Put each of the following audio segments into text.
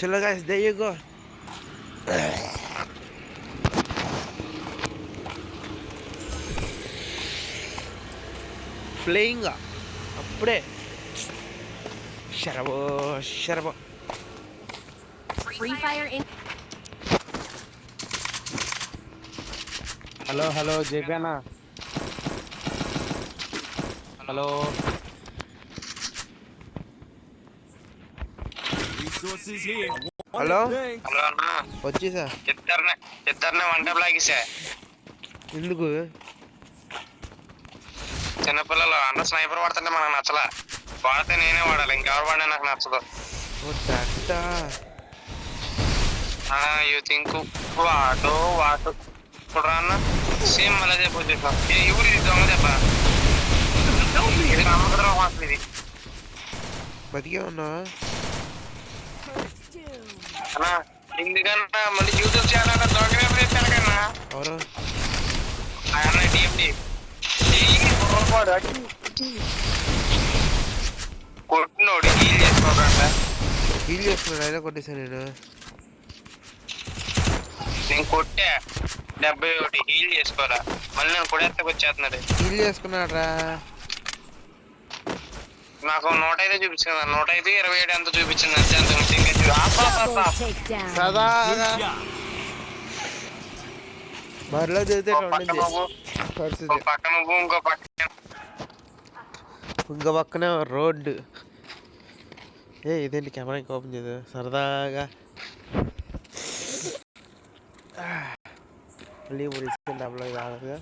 Chalo guys, there you go. Playing అప్పుడే శరబో శరబో. Free Fire in. Hello JP అన్న. Hello hello hello అన్న వచ్చేసా. ఇద్దరినే one time లాగేసా. ఎందుకు? చిన్నపిల్లలు అన్న స్నైపర్ వాడుతుంటే మనకు నచ్చలా. వాడితే నేనే వాడాలి, ఇంకెవరు వాడినా నాకు నచ్చదు. యూ థింక్ వాడు చూడరా అన్న, సేమ్ మళ్ళీ చెప్పొచ్చు. ఎవరు ఇది దొంగ దెబ్బ, ఇది నమ్మకద్రోహం అసలు. ఇది బతికే ఉన్నా అన్న, ఎందుకన్నా మళ్ళీ యూట్యూబ్ ఛానల్ దొంగ కన్నా ఎవరు అన్న టీఎండి కొట్టినోడు హీల్ చేసుకోకంట. హీల్ చేస్తున్నాడు, అయినా కొట్టేసాను నేను కొట్టా 71 హీల్ చేసుకోరా, మళ్ళీ నేను కొడేస్తాకు వచ్చేస్తున్నాడు. హీల్ చేసుకున్నాడ్రా. నాకు 105 చూపించింది, 105 27 ఎంత చూపించింది అంతే. అంత సదా బరిలో చదివితే పక్క నువ్వు ఇంకో పక్కనే రోడ్డు. ఇదేంటి కెమెరా ఇంకా ఓపెన్ చేయదు సరదాగా. మళ్ళీ ఇప్పుడు డబ్బులు కాదుగా.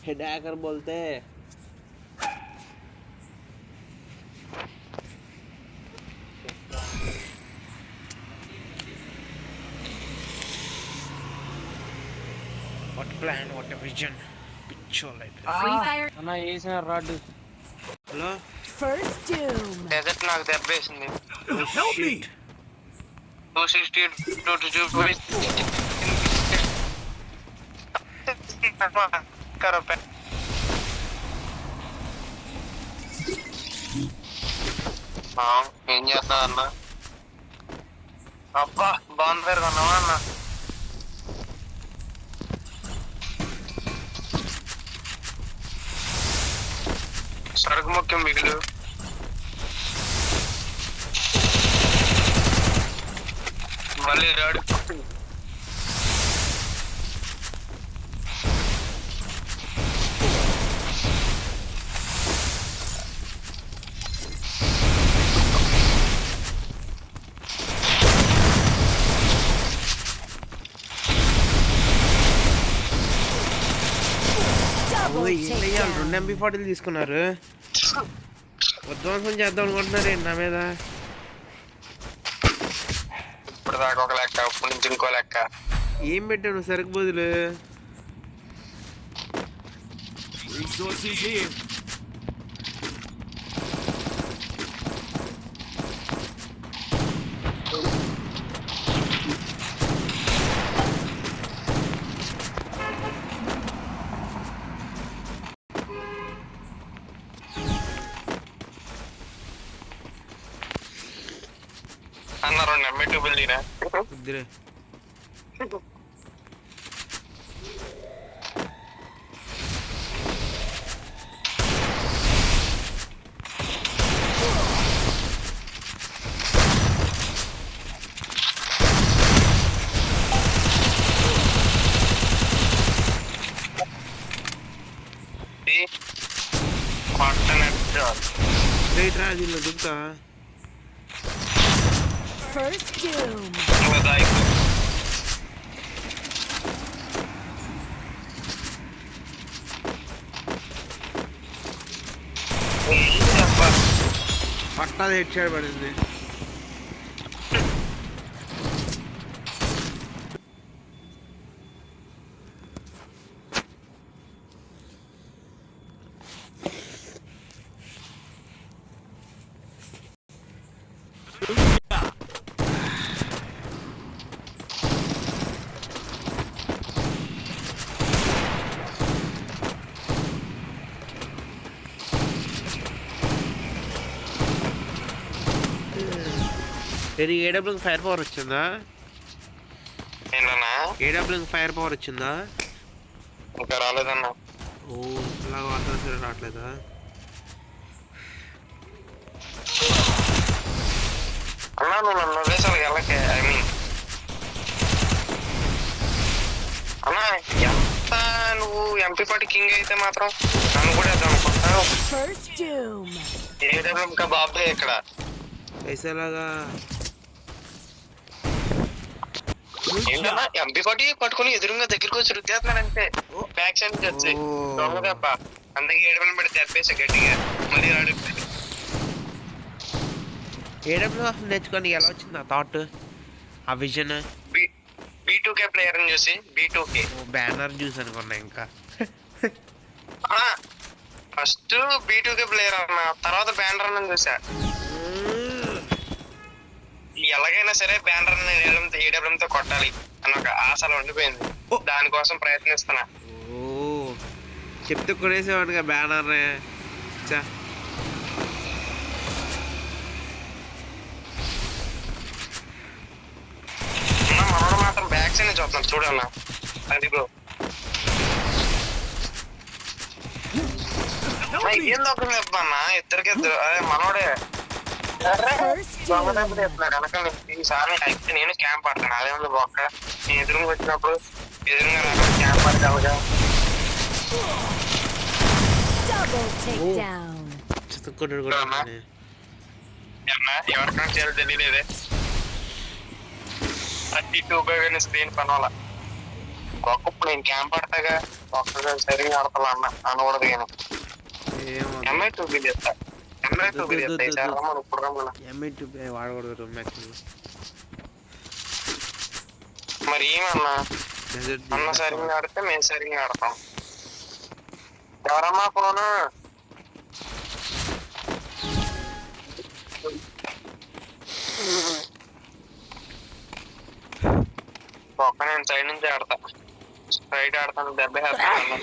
हेड हैकर बोलते हैं. What plan, what a vision. Picture like that. Free Fire. అన్న వేసిన rod. Hello? First Doom. Desert నాకు దెబ్బేసింది. Help me. 260 ఏం చేస్తా అన్న? అబ్బా బాగుంది పేరు కొన్నావా అన్న? సరుకు ముఖ్యం మిగులు. మళ్ళీ రాడు. రెండు MP40 తీసుకున్నారు. ఉద్వాసం చేద్దాం అనుకుంటున్నారు నా మీద. ఇప్పుడు దాకా ఒక లెక్క, ఇప్పుడు నుంచి ఇంకో లెక్క. ఏం పెట్టాను సరుకు బదులు? అన్న 2 M2 బిల్డింగ్ ఇద్దరే రాజుల్లో దుక్తా. First Doom. పట్టాది హెడ్ షాట్ పడింది. నేను ఏడబ్ల్యూకి ఫైర్ పవర్ వచ్చిందా? ఏంటన్నా ఏడబ్ల్యూకి ఫైర్ పవర్ వచ్చిందా? ఇంకా రాలేదన్నా. ఓ ఇలాగ వాటర్ సరే రావట్లేదా? అన్నా నువ్వు నన్ను వేసావు వెళ్ళకే. ఐ మీన్ అన్నా ఎంత నువ్వు ఎంపీ కింగ్ అయితే మాత్రం నన్ను కూడా వేద్దాం అనుకుంటావు. First doom. ఏదైనా ఇంకా బాబే ఇక్కడ వేసేలాగా ఏంటన్నా ఎంపీ పట్టుకుని ఎదురుగా దగ్గరికి వచ్చి రుద్దేస్తున్నాడు అంతే. బ్యాక్ సైడ్ నుంచి వచ్చి దొంగ దెబ్బ అందుకే 7 పడి తెప్పేసా గట్టిగా. మళ్ళీ రాడు. ఏడబ్ల్యూ నేర్చుకొని ఎలా వచ్చింది ఆ థాట్, ఆ విజన్? B2K ప్లేయర్ అని చూసి B2K బ్యానర్ చూసి అనుకున్నా. ఇంకా ఫస్ట్ B2K ప్లేయర్ అన్న, తర్వాత బ్యానర్ అని చూసా. ఎలాగైనా సరే బ్యానర్ ఏడబ్ల్యూతో కొట్టాలి అని ఒక ఆశలు ఉండిపోయింది. దానికోసం ప్రయత్నిస్తున్నా. ఓ చెప్తే కొనేసేవాడుగా బ్యానర్. చా మనోడు మాత్రం బ్యాక్ సైడ్ నుంచి వస్తున్నాడు చూడన్నా. అది బ్రో ఏం దొక్కలు చెప్తాన్నా ఇద్దరికి అదే మనోడే చెప్తున్నాడు వెనకాల. ఈసారి అయితే నేను క్యాంప్ ఆడతాను. అదే ఉంది బొక్క. నేను ఎదురుగా వచ్చినప్పుడు ఎదురుగా రాకుండా క్యాంప్ ఆడతావుగా. Double takedown. చిత్తుకుంటాడు కూడా. ఎవరికైనా చేయాలో తెలియలేదే. 32 స్క్రీన్ పనవాల ఒక్కప్పుడు నేను క్యాంప్ ఆడతాగా. ఒక్కగా సరిగా ఆడతా అన్న అనకూడదు. కానీ ఎంఐ 2 చేస్తా. ఎంఐ 2 చేస్తా ఈసారి రమ్మను. ఇప్పుడు రమ్మను. ఎంఐ 2 వాడకూడదు మ్యాచ్. మరి ఏమన్నా అన్న సరిగా ఆడితే మేము సరిగా ఆడతాం. ఎవరమ్మా ఫోను? ఒక్క నేను సైడ్ నుంచి ఆడతా. స్ట్రైట్ ఆడతాను. దెబ్బ వేస్తాను.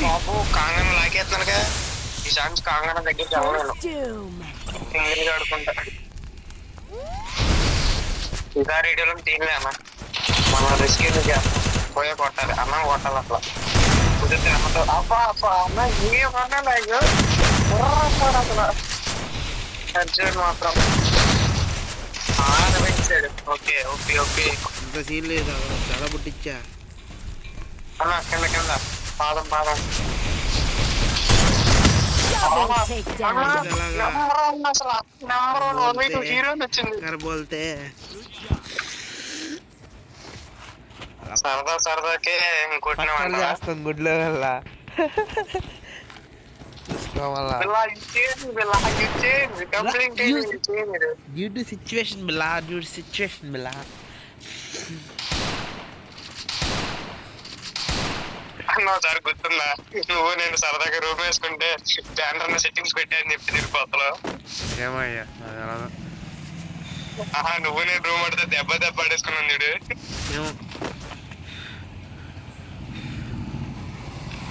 బాబు కాంగన లాగేస్తున్నానుగా. ఈ సాంగ్స్ కాంగన దగ్గరికి వెళ్ళలేను. First doom. సింగిల్గా ఆడుకుంటా. ఈసారి రేడియోలో తీయలే అన్న. మనం రిస్క్ చేస్తాం. పోయే కొట్టాలి అన్నం కొట్టాలి. అట్లా కుదిరితే అమ్మతో అబ్బా అబ్బా అన్న ఏమన్నా అసలు మాత్రం ఆడవేసాడు. ఓకే ఓకే ఓకే ఇంత సీన్ లేదు. చాలా పుట్టించా అన్న. కింద కింద పాదం పాదం Double takedown. హీరో వచ్చింది. బోల్తే సరదా సరదాకే కొట్టినామంట. చేస్తాం గుడ్లో వల్ల చూసుకోవాలా. Due to situation Billa. Due to situation బిల్లా. ఒకసారి గుర్తుందా నువ్వు నేను సరదాగా రూమ్ వేసుకుంటే బ్యానర్ సెట్టింగ్స్ పెట్టాయని చెప్పి తిరుపతిలో? ఏమయ్యా నువ్వు నేను రూమ్ ఆడితే దెబ్బ పడేసుకున్నాను చూడు.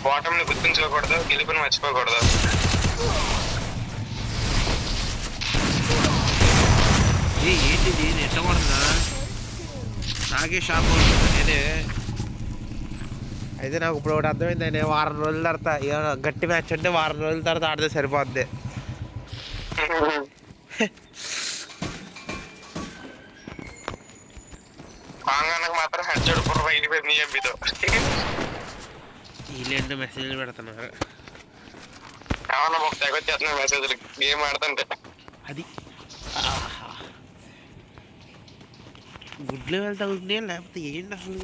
బాటమ్ ని గుర్తుంచుకోకూడదు, గెలుపుని మర్చిపోకూడదు. ఏంటిది ఎట్టకూడదా? నాకే షాక్ అవుతుంది. నేనే అయితే నాకు ఇప్పుడు ఒకటి అర్థమైంది. నేను వారం రోజుల తర్వాత గట్టి మ్యాచ్ అంటే వారం రోజుల తర్వాత ఆడితే సరిపోద్ది. కాంగానకు మాత్రం హెడ్జెడ్ బుర్ర బయటపోయింది ఎంపీతో. వీళ్ళేంటో మెసేజ్లు పెడుతున్నారు. ఏమన్నా ఒక తెగొచ్చేస్తున్నా మెసేజ్లు గేమ్ ఆడుతుంటే. అది గుడ్లో వెళ్తా తగులుతున్నాయా లేకపోతే ఏంటి అసలు?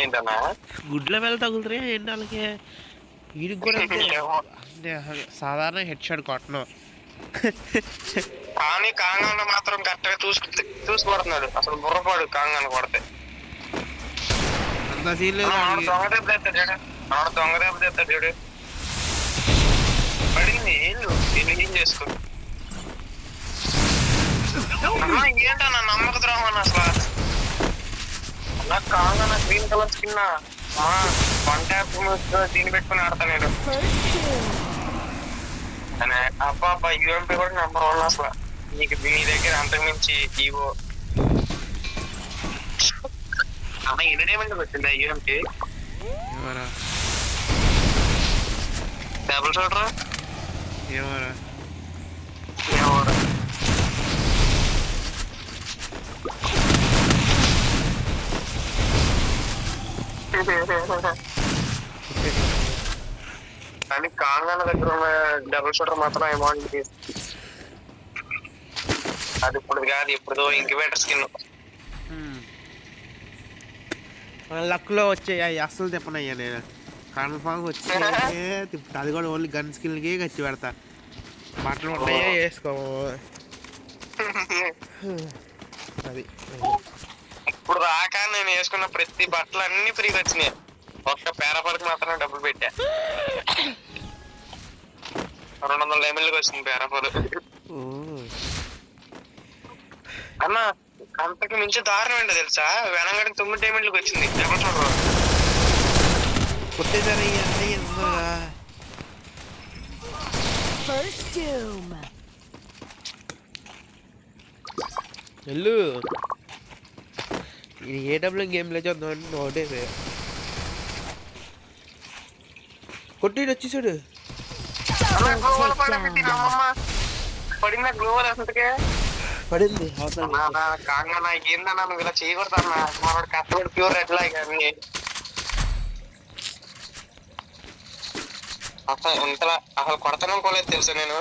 ఏంటన్నా గుడ్లో వెళ్ళ తగులుతున్నాయా ఏంటి వాళ్ళకి? వీడికి కూడా అంటే సాధారణ హెడ్ షాట్ కొట్టను. కానీ కాంగాన మాత్రం కరెక్ట్ గా చూసుకొడుతున్నాడు. అసలు బుర్రపాడు కాంగాన కొడితే. అంత సీన్ లేదు. దొంగ దెబ్బ తెస్తాడు చూడు. దొంగ దెబ్బ తెస్తాడు చూడు. పడింది ఏళ్ళు ఏం చేసుకో. ఏంటన్నా నమ్మక ద్రోహం అసలు. అలా కాగా green colour skin one tap దీన్ని పెట్టుకుని ఆడతా నేను. అబ్బా యూఎంపీ కూడా నెంబర్ 1 అసలు. నీకు నీ దగ్గర అంతకు మించి ఈవో అన్న ఎంటర్టైన్మెంట్ వచ్చిందా యూఎంపీ? డబుల్ షోల్డర్ ఏమరా కానీ కాంగాన దగ్గర ఉన్న డబుల్ షూటర్ మాత్రం అమౌంట్ అది ఇప్పుడు కాదు, ఇప్పుడు ఇంక్యుబేటర్ స్కిన్. లక్లో వచ్చాయి అస్సలు తిప్పనయ్యా నేను. కన్ఫామ్ వచ్చి తిప్పుతా. అది కూడా ఓన్లీ గన్ స్కిన్కి ఖర్చు పెడతా. బట్టలు ఉన్నాయా వేసుకోము. అది ఇప్పుడు రాక నేను వేసుకున్న ప్రతి బట్టలు అన్ని ఫ్రీగా వచ్చినాయి. ఒక్క పేరాపర్కి మాత్రం డబ్బులు పెట్టా. 200 డైమండ్లకి వచ్చింది పేరాపర్. అన్న అంతకు మించి దారుణం ఏంటో తెలుసా, వెనంగడి 9 డైమండ్లకి వచ్చింది డబుల్ షోల్డర్. కొట్టేదారయ్యా First doom. వెళ్ళు. ఇది ఏడబ్ల్యూ గేమ్లో చూద్దాం. ఒకటే కొట్టి వచ్చేసాడు. పడిందా గ్లోవల్ అసలుకే పడింది. కాగా నాకు ఏందన్నా నువ్వు ఇలా చేయకూడదన్నా. మనోడు కష్టపడి ప్యూర్ రెడ్ లాగా కానీ అసలు ఇంతలా అసలు కొడతాను కోలేదు తెలుసా నేను.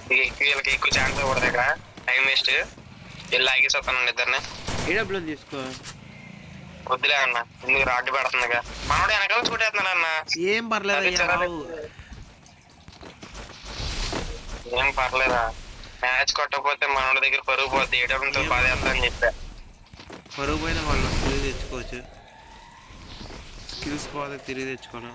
వీళ్ళకి ఎక్కువ ఛాన్స్ కూడా దగ్గర టైం వేస్ట్. వెళ్ళి ఆగేసేస్తాను ఇద్దరిని. ఏడబ్ల్యూ తీసుకో. వద్దులే అన్న, ఎందుకు రాడ్డు పెడుతుందిగా. మనోడు వెనకాల చూడేస్తున్నాడు అన్న. ఏం పర్లేదు, ఏం పర్లేదా. మ్యాచ్ కొట్టకపోతే మనోడి దగ్గర పరుగు పోద్ది. ఏడబ్ల్యూతో బాధేస్తా అని చెప్పా. పరుగు పోయిన వాళ్ళు తిరిగి తెచ్చుకోవచ్చు. స్కిల్స్ పోతే తిరిగి తెచ్చుకోను.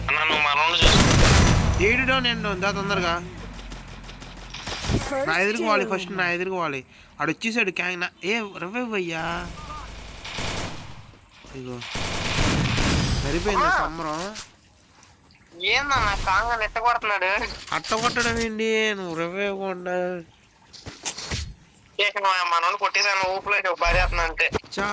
అన్న నువ్వు మనోడు చూసుకో. 7 డౌన్ ఎండ్ ఉందా తొందరగా. నా ఎదురుకు వాలి, ఫస్ట్ నా ఎదురుకు వాలి. ఆడు వచ్చేసాడు క్యాంగ్ నా. ఏ రివైవ్ అయ్యా. ఇగో సరిపోయింది సంబరం. ఏందన్నా కాంగా నెట్ట కొడుతున్నాడు. అట్ట కొట్టడం ఏంటి, నువ్వు రివైవ్ కొండా మనోడు కొట్టేసాను ఊపులో భార్యేస్తున్నా అంటే. చా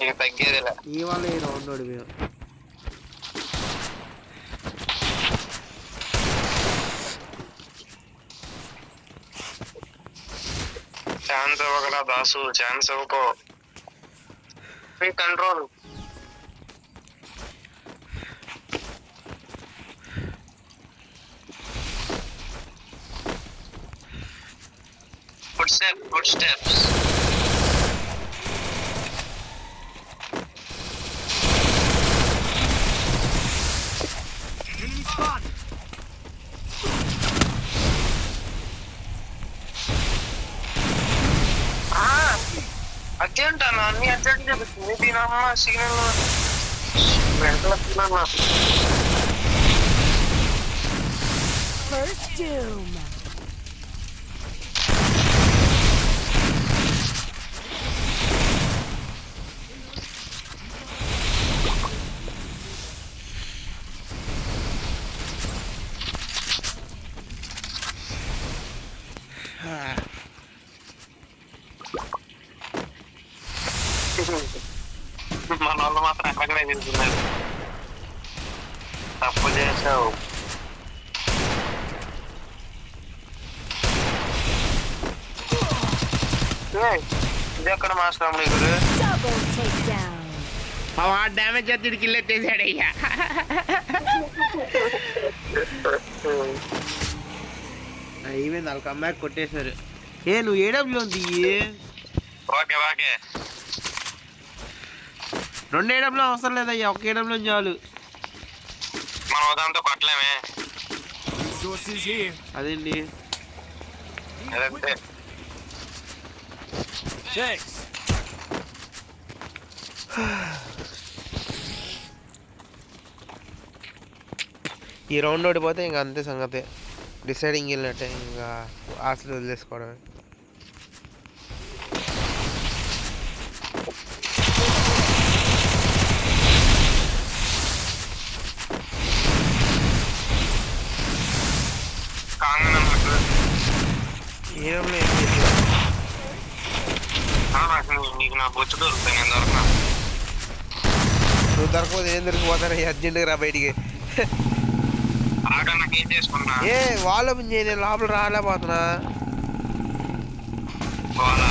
ఇక తగ్గేదిలే. ఇవాళ ఈ రౌండ్ ఓడిపోయాం. ఛాన్స్ ఇవ్వగల దాసు, ఛాన్స్ ఇవ్వకో. Control good steps. అర్జెంట్ అన్న, అన్ని అర్జెంట్ చెప్తుంది. దీనమ్మ సిగ్నల్ వెంటనే. First doom. మన వాళ్ళు మాత్రం అక్కడనే తిరుగుతున్నారు. తప్పు చేసావు. ఇది ఎక్కడ మాస్టర్ గురు. Double takedown. వాడు డ్యామేజ్ చేసి కిల్ ఎత్తేసాడు అయ్యా. అయిపోయింది, వాళ్ళ కమ్బ్యాక్ కొట్టేశారు. ఏ నువ్వు ఏడబ్ల్యూ ఉంది. ఓకే ఓకే 2 ఏడబ్ల్యూ అవసరం లేదయ్యా, 1 ఏడబ్ల్యూ చాలు. మనం ఉదాంతో కొట్టలేమే. అదేంటి అదంతే. ఈ రౌండ్ ఓడిపోతే ఇంకా అంతే సంగతి, డిసైడింగ్ వెళ్ళినట్టే, ఇంకా ఆశలు వదిలేసుకోవడమే. నీకు నా బొచ్చు దొరుకుతాయి, నేను దొరకనా? నువ్వు దొరకపోతే ఏం దొరికిపోతాను అర్జెంటుగా రా బయటికి. ఆగా నాకు ఏం చేసుకున్నా ఏ వాళ్ళు నేను లోపల రాలేకపోతున్నా. పోవాలా?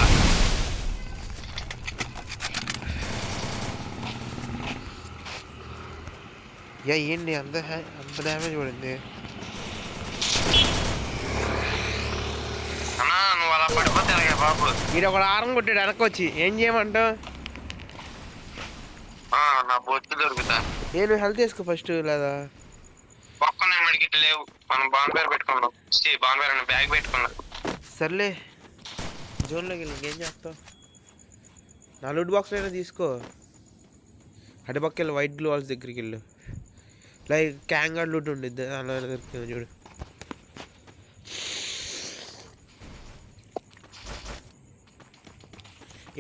ఏంటి అంత డ్యామేజ్ పడింది? అన్నా నువ్వు అలా పడిపోతే అలాగే బాబు. మీరు ఒక ఆరం కొట్టాడు వెనక్కి వచ్చి, ఏం చేయమంటావు? నా బొచ్చు దొరుకుతా. నేను హెల్త్ వేసుకో ఫస్ట్, లేదా పక్కన మెడికిట్ లేవు, మనం బాన్ఫైర్ పెట్టుకున్నాం. బాన్ఫైర్ అన్న బ్యాగ్ పెట్టుకున్నాం. సర్లే జోన్లోకి వెళ్ళి ఇంకేం చేస్తావు? నా లూట్ బాక్స్ అయినా తీసుకో. అటుపక్క వెళ్ళి వైట్ గ్లూ వాల్స్ దగ్గరికి వెళ్ళు, లైక్ క్యాంగార్డ్ లూట్ ఉండిద్ది అలా దొరుకుతుంది చూడు.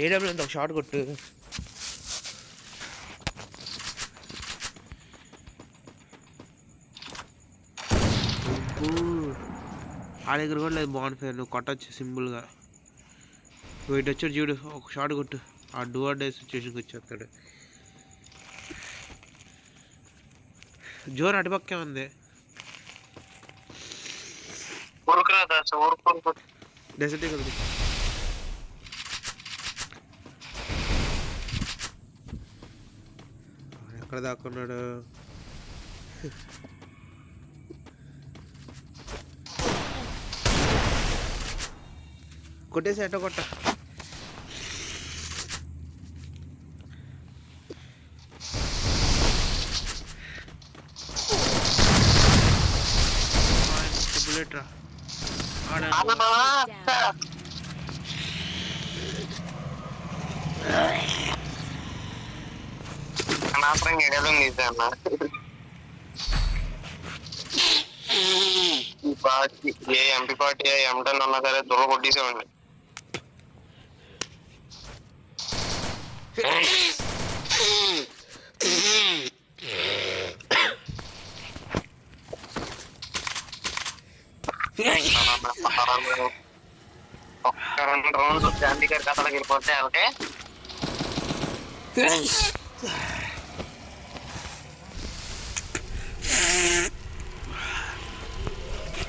ఏడబ్ల్యూ అంత ఒక షార్ట్ కొట్టు. ఆ దగ్గర కూడా లేదు బాన్ఫైర్, నువ్వు కొట్టచ్చు సింపుల్గా. నువ్వు ఇటు వచ్చాడు చూడు, ఒక షార్ట్ కొట్టు, ఆ డూ ఆర్ డై సిచ్యువేషన్కి వచ్చేస్తాడు. జోర్ అటుపక్కే ఉంది. డెసర్ట్ కలుగు. ఎక్కడ దాక్కున్నాడు? కొట్టేసి ఎట్ట కొట్ట. బుల్లెట్ రా అనవసరంగా ఎడడం తీసాను. ఈ పార్టీ ఏ ఎంపీ పార్టీ M10 ఉన్నా సరే దొర కొట్టేసేవాడిని. ఒక్క 2 రౌండ్స్ గాంధీ గారి కథలోకి వెళ్ళిపోతే ఓకే.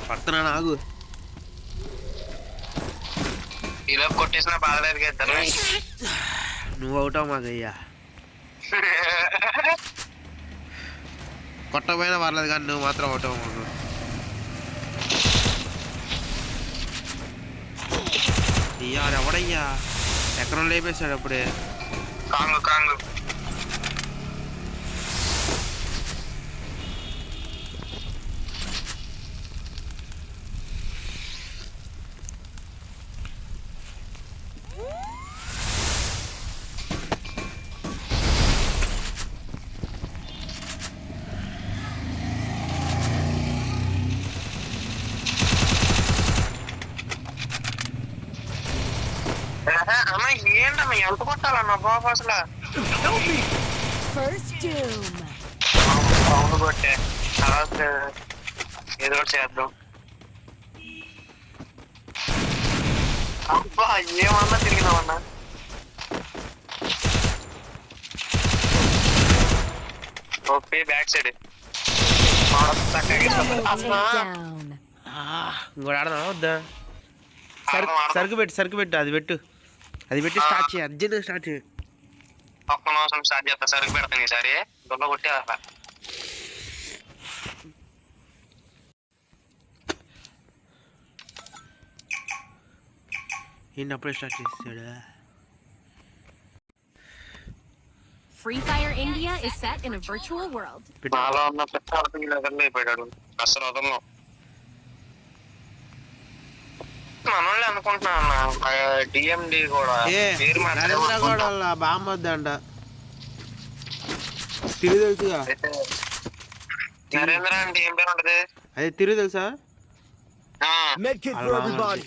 పడుతున్నా నాకు ఇలా కొట్టేసిన బాధలేదు కదా. నువ్వు అవుతావు మాకయ్యా. కొట్టకపోయినా పర్లేదు కానీ నువ్వు మాత్రం అవుతావు మాకు. అయ్యా ఎవడయ్యా ఎక్కడ లేపేశాడు అప్పుడే. కాంగు కాంగు అమ్మ ఏంటమ్మా ఎంత కొట్టాలన్నా బాబు అసలు. అవును కొట్టే తర్వాత ఏదో ఒకటి చేద్దాం. అబ్బా ఏమన్నా తిరిగినామన్నా. ఓకే బ్యాక్ సైడ్ ఇంకోటి ఆడదా వద్దా? సరుకు పెట్టు అది పెట్టి స్టార్ట్ చేయి, అర్జెంట్గా స్టార్ట్ చేయి. ఒక్క నిమిషం స్టార్ట్ చేస్తా, సరుకు పెడతాను ఈసారి. దొంగ కొట్టే అట్లా ఏంటి అప్పుడే స్టార్ట్ చేసాడు. Free Fire India is set in a virtual world. నాలో ఉన్న పెద్ద అర్థం లేదండి అయిపోయాడు అసలు వదలను మనోళ్ళే అనుకుంటున్నా అన్న డిఎండి కూడా ఏ పేరు నరేంద్ర గౌడ్ వాళ్ళ బామ్మద్దంట తిరు తెలుసుగా నరేంద్ర అంటే ఏం పేరు ఉంటది అదే తిరు తెలుసా ఆ, Medkit for everybody.